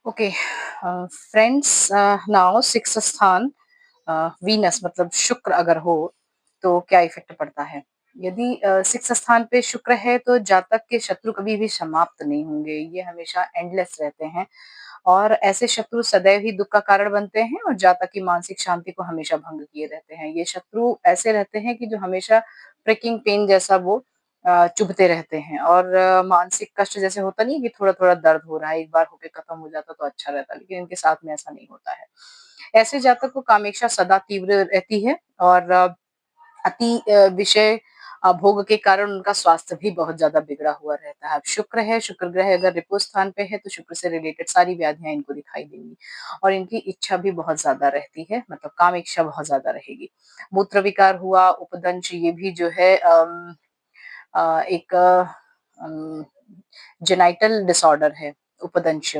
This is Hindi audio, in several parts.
ओके फ्रेंड्स, नाउ सिक्स स्थान वीनस मतलब शुक्र अगर हो तो क्या इफेक्ट पड़ता है। यदि सिक्स स्थान पे शुक्र है तो जातक के शत्रु कभी भी समाप्त नहीं होंगे, ये हमेशा एंडलेस रहते हैं और ऐसे शत्रु सदैव ही दुख का कारण बनते हैं और जातक की मानसिक शांति को हमेशा भंग किए रहते हैं। ये शत्रु ऐसे रहते हैं कि जो हमेशा प्रिकिंग पेन जैसा वो चुभते रहते हैं और मानसिक कष्ट जैसे होता नहीं है कि थोड़ा-थोड़ा दर्द हो रहा है, एक बार होके खत्म हो जाता तो अच्छा रहता, लेकिन इनके साथ में ऐसा नहीं होता है। ऐसे जातक को कामेक्षा सदा तीव्र रहती है और अति विषय भोग के कारण उनका स्वास्थ्य भी बहुत ज़्यादा बिगड़ा हुआ रहता है। अब शुक्र है, शुक्र ग्रह अगर रिपु स्थान पे है तो शुक्र से रिलेटेड सारी व्याधियाँ इनको दिखाई देंगी और इनकी इच्छा भी बहुत ज़्यादा रहती है, मतलब काम इच्छा बहुत ज़्यादा रहेगी। मूत्र विकार हुआ, उपदंश ये भी जो है एक जेनाइटल डिसऑर्डर है उपदंश।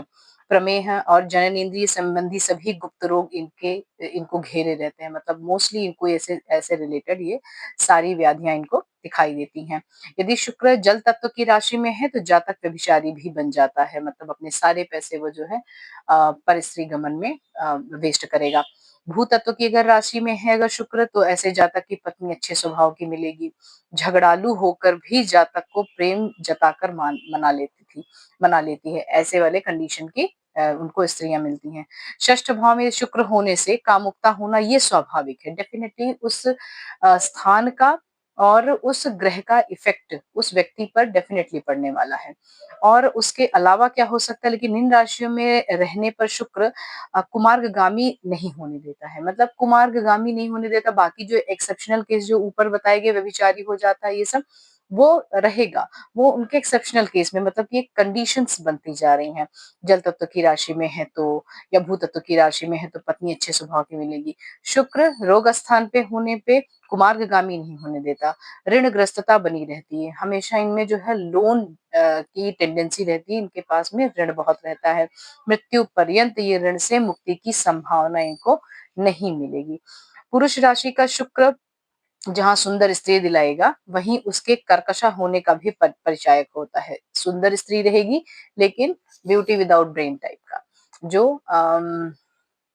प्रमेह और जननेंद्रिय संबंधी सभी गुप्त रोग इनको घेरे रहते हैं, मतलब मोस्टली इनको ऐसे ऐसे रिलेटेड ये सारी व्याधियां इनको दिखाई देती हैं। यदि शुक्र जल तत्व की राशि में है तो जातक व्यभिचारी भी बन जाता है, मतलब अपने सारे पैसे वो जो है परस्त्री गमन में वेस्ट करेगा। भू तत्व की अगर राशि में है अगर शुक्र तो ऐसे जातक की पत्नी अच्छे स्वभाव की मिलेगी। झगड़ालू होकर भी जातक को प्रेम जताकर मना लेती है, ऐसे वाले कंडीशन की उनको स्त्रियां मिलती हैं। षष्ठ भाव में शुक्र होने से कामुकता होना ये स्वाभाविक है, डेफिनेटली उस स्थान का और उस ग्रह का इफेक्ट उस व्यक्ति पर डेफिनेटली पड़ने वाला है। और उसके अलावा क्या हो सकता है, लेकिन इन राशियों में रहने पर शुक्र कुमार्गगामी नहीं होने देता है, मतलब कुमार्गगामी नहीं होने देता। बाकी जो एक्सेप्शनल केस जो ऊपर बताए गए व्यभिचारी हो जाता है ये सब वो रहेगा, वो उनके एक्सेप्शनल केस में, मतलब कि कंडीशंस बनती जा रही हैं। जल तत्व की राशि में है तो या भू तत्व की राशि में है तो पत्नी अच्छे स्वभाव की मिलेगी। शुक्र रोग स्थान पे होने पे कुमार्गगामी नहीं होने देता, ऋणग्रस्तता बनी रहती है, हमेशा इनमें जो है लोन की टेंडेंसी रहती है, इनके पास में ऋण बहुत रहता है। मृत्यु पर्यंत ये ऋण से मुक्ति की संभावना इनको नहीं मिलेगी। पुरुष राशि का शुक्र जहाँ सुंदर स्त्री दिलाएगा वहीं उसके कर्कशा होने का भी परिचायक होता है। सुंदर स्त्री रहेगी लेकिन ब्यूटी विदाउट ब्रेन टाइप का, जो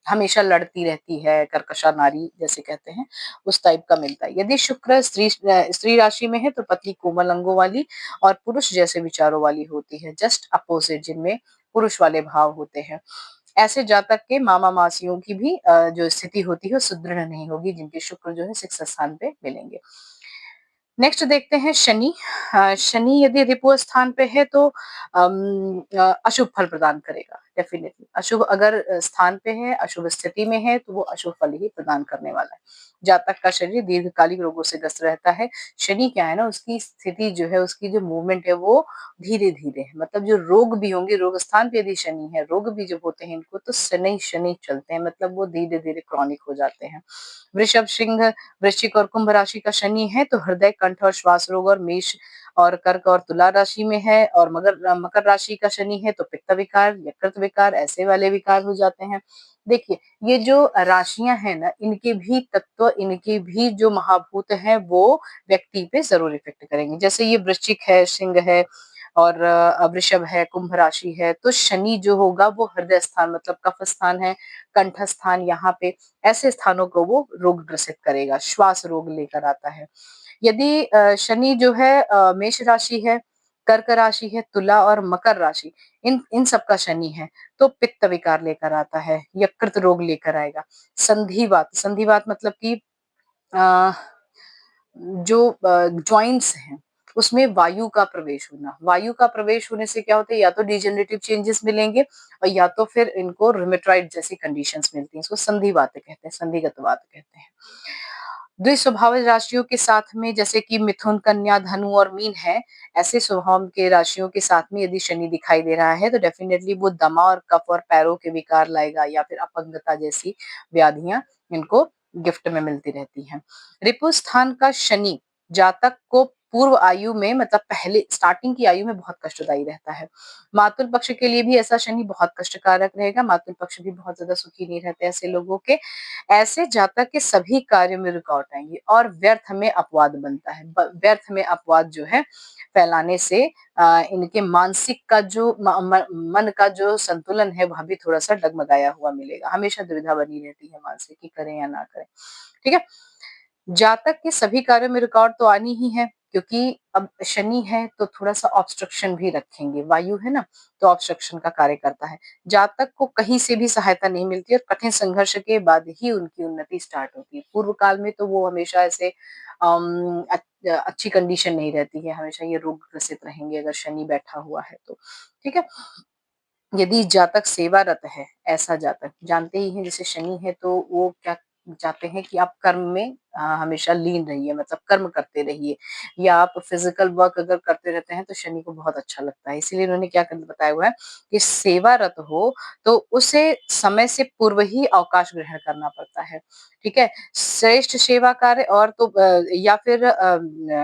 हमेशा लड़ती रहती है, कर्कशा नारी जैसे कहते हैं, उस टाइप का मिलता है। यदि शुक्र स्त्री राशि में है तो पत्नी कोमल अंगों वाली और पुरुष जैसे विचारों वाली होती है, जस्ट अपोजिट जिनमें पुरुष वाले भाव होते हैं। ऐसे जातक के मामा मासियों की भी जो स्थिति होती है सुदृढ़ नहीं होगी, जिनके शुक्र जो है सिक्स स्थान पे मिलेंगे। नेक्स्ट देखते हैं शनि। शनि यदि रिपु स्थान पे है तो अशुभ फल प्रदान करेगा, डेफिनेटली अशुभ अगर स्थान पे है, अशुभ स्थिति में है तो वो अशुभ फल ही प्रदान करने वाला है। जातक का शरीर दीर्घकालिक रोगों से ग्रस्त रहता है। शनि क्या है ना, उसकी स्थिति जो है, उसकी जो मूवमेंट है वो धीरे धीरे है, मतलब जो रोग भी होंगे, रोग स्थान पे यदि शनि है, रोग भी जब होते हैं इनको तो शनि शनि चलते हैं, मतलब वो धीरे धीरे क्रॉनिक हो जाते हैं। वृषभ सिंह वृश्चिक और कुंभ राशि का शनि है तो हृदय कंठ और श्वास रोग, और मेष और कर्क और तुला राशि में है और मकर राशि का शनि है तो पित्त विकार, यकृत विकार, ऐसे वाले विकार हो जाते हैं। देखिए, ये जो राशियां हैं ना, इनके भी तत्व, इनके भी जो महाभूत हैं वो व्यक्ति पे जरूर इफेक्ट करेंगे। जैसे ये वृश्चिक है, सिंह है और वृषभ है, कुंभ राशि है, तो शनि जो होगा वो हृदय स्थान मतलब कफ स्थान है, कंठ स्थान, यहाँ पे ऐसे स्थानों को वो रोग ग्रसित करेगा, श्वास रोग लेकर आता है। यदि शनि जो है मेष राशि है, कर्क राशि है, तुला और मकर राशि, इन इन सब का शनि है तो पित्त विकार लेकर आता है, यकृत रोग लेकर आएगा। संधिवात, संधिवात मतलब कि अ, जो जॉइंट्स हैं उसमें वायु का प्रवेश होना, वायु का प्रवेश होने से क्या होता है, या तो डिजेनरेटिव चेंजेस मिलेंगे और या तो फिर इनको रूमेटॉइड जैसी कंडीशंस मिलती हैं, इसको संधिवात कहते हैं, संधिगत वात कहते हैं। द्विस्वभाव राशियों के साथ में जैसे कि मिथुन, कन्या, धनु और मीन है, ऐसे स्वभाव के राशियों के साथ में यदि शनि दिखाई दे रहा है तो डेफिनेटली वो दमा और कफ और पैरों के विकार लाएगा या फिर अपंगता जैसी व्याधियां इनको गिफ्ट में मिलती रहती हैं। रिपु स्थान का शनि जातक को पूर्व आयु में मतलब पहले स्टार्टिंग की आयु में बहुत कष्टदायी रहता है। मातृ पक्ष के लिए भी ऐसा शनि बहुत कष्टकारक रहेगा, मातृ पक्ष भी बहुत ज़्यादा सुखी नहीं रहते ऐसे लोगों के। ऐसे जातक के सभी कार्यों में रुकावट आएँगी और व्यर्थ में अपवाद बनता है। ब व्यर्थ में अपवाद जो है फैलाने से इनके मानसिक का जो मन का जो संतुलन है वह भी थोड़ा-सा डगमगाया हुआ मिलेगा। हमेशा दुविधा बनी रहती है मानसिक कि करें या ना करें। ठीक है? जातक के सभी कार्यों में रुकावट तो आनी ही है क्योंकि अब शनि है तो थोड़ा-सा ऑब्स्ट्रक्शन भी रखेंगे, वायु है ना, तो ऑब्स्ट्रक्शन का कार्य करता है। जातक को कहीं से भी सहायता नहीं मिलती और कठिन संघर्ष के बाद ही उनकी उन्नति स्टार्ट होती है। पूर्व काल में तो वो हमेशा ऐसे अच्छी कंडीशन नहीं रहती है, हमेशा ये रोग ग्रसित रहेंगे अगर शनि बैठा हुआ है तो। ठीक है? यदि जातक सेवारत है, ऐसा जातक जानते ही हैं जैसे शनि है तो वो क्या चाहते हैं कि आप कर्म में हमेशा लीन रहिए मतलब कर्म करते रहिए या आप फिजिकल वर्क अगर करते रहते हैं तो शनि को बहुत अच्छा लगता है। इसीलिए उन्होंने क्या कर बताया हुआ है कि सेवारत हो तो उसे समय से पूर्व ही अवकाश ग्रहण करना पड़ता है। ठीक है? श्रेष्ठ सेवा कार्य और तो या फिर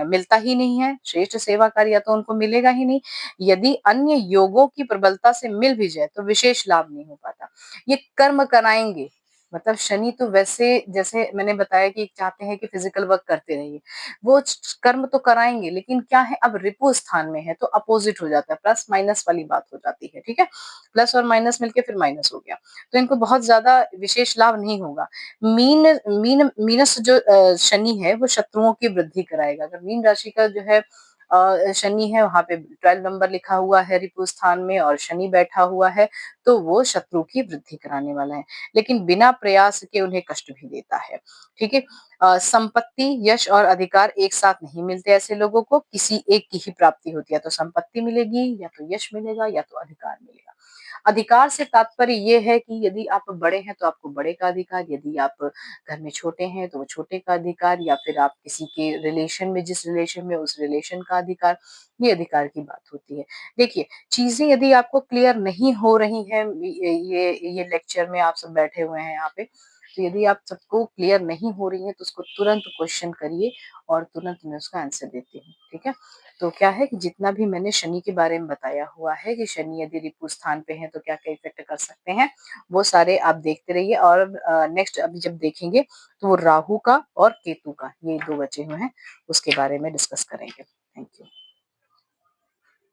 मिलता ही नहीं है, श्रेष्ठ सेवा कार्य या तो उनको मिलेगा ही नहीं यदि अन्य योगों की प्रबलता से मिल भी जाए तो विशेष लाभ नहीं हो पाता। ये कर्म कराएँगे, मतलब शनि तो वैसे जैसे मैंने बताया कि चाहते हैं कि फिज़िकल वर्क करते रहिए। वो कर्म तो कराएँगे लेकिन क्या है अब रिपु स्थान में है तो अपोज़िट हो जाता है, प्लस माइनस वाली बात हो जाती है, ठीक है? प्लस और माइनस मिलके फिर माइनस हो गया। तो इनको बहुत ज़्यादा विशेष लाभ नहीं होगा। मीनस जो शनि है वो शत्रुओं की वृद्धि कराएगा। अगर मीन राशि का जो है शनि है वहाँ पे 12 नंबर लिखा हुआ है रिपु स्थान में और शनि बैठा हुआ है, तो वो शत्रु की वृद्धि कराने वाला है। लेकिन बिना प्रयास के उन्हें कष्ट भी देता है, ठीक है? संपत्ति, यश और अधिकार एक साथ नहीं मिलते ऐसे लोगों को, किसी एक की ही प्राप्ति होती है, या तो संपत्ति मिलेगी, या तो यश मिलेगा, या तो अधिकार मिलेगा। अधिकार से तात्पर्य ये है कि यदि आप बड़े हैं तो आपको बड़े का अधिकार, यदि आप घर में छोटे हैं तो वो छोटे का अधिकार या फिर आप किसी के रिलेशन में जिस रिलेशन में उस रिलेशन का अधिकार, ये अधिकार की बात होती है। देखिए, चीज़ें यदि आपको क्लियर नहीं हो रही हैं ये लेक्चर में आप सब बैठे हुए हैं यहाँ पे, तो यदि आप सबको क्लियर नहीं हो रही हैं तो उसको तुरंत क्वेश्चन करिए और तुरंत मैं उसका आंसर देती हूँ, ठीक है? तो क्या है कि जितना भी मैंने शनि के बारे में बताया हुआ है कि शनि यदि रिपु स्थान पे है तो क्या-क्या इफ़ेक्ट कर सकते हैं, वो सारे आप देखते रहिए और नेक्स्ट अभी जब देखेंगे तो वो राहु का और केतु का ये 2 बचे हुए हैं, उसके बारे में डिस्कस करेंगे। Thank you.